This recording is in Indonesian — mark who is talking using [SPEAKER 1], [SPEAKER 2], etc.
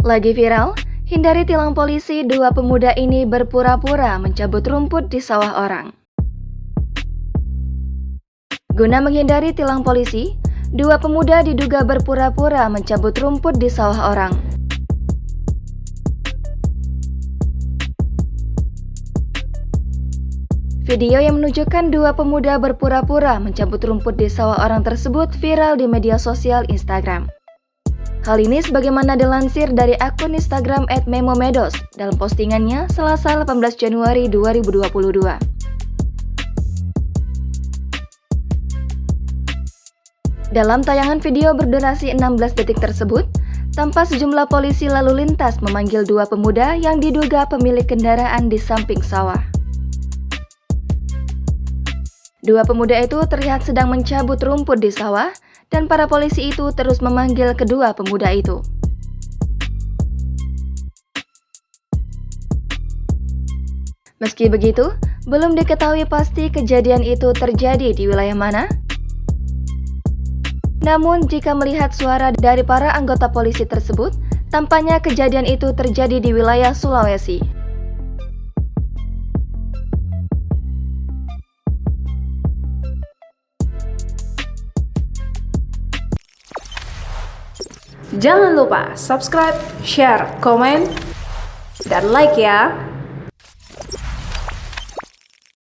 [SPEAKER 1] Lagi viral, hindari tilang polisi, dua pemuda ini berpura-pura mencabut rumput di sawah orang. Guna menghindari tilang polisi, dua pemuda diduga berpura-pura mencabut rumput di sawah orang. Video yang menunjukkan dua pemuda berpura-pura mencabut rumput di sawah orang tersebut viral di media sosial Instagram. Hal ini sebagaimana dilansir dari akun Instagram @memomedos dalam postingannya Selasa 18 Januari 2022. Dalam tayangan video berdurasi 16 detik tersebut, tampak sejumlah polisi lalu lintas memanggil dua pemuda yang diduga pemilik kendaraan di samping sawah. Dua pemuda itu terlihat sedang mencabut rumput di sawah, dan para polisi itu terus memanggil kedua pemuda itu. Meski begitu, belum diketahui pasti kejadian itu terjadi di wilayah mana. Namun, jika melihat suara dari para anggota polisi tersebut, tampaknya kejadian itu terjadi di wilayah Sulawesi.
[SPEAKER 2] Jangan lupa subscribe, share, komen, dan like ya!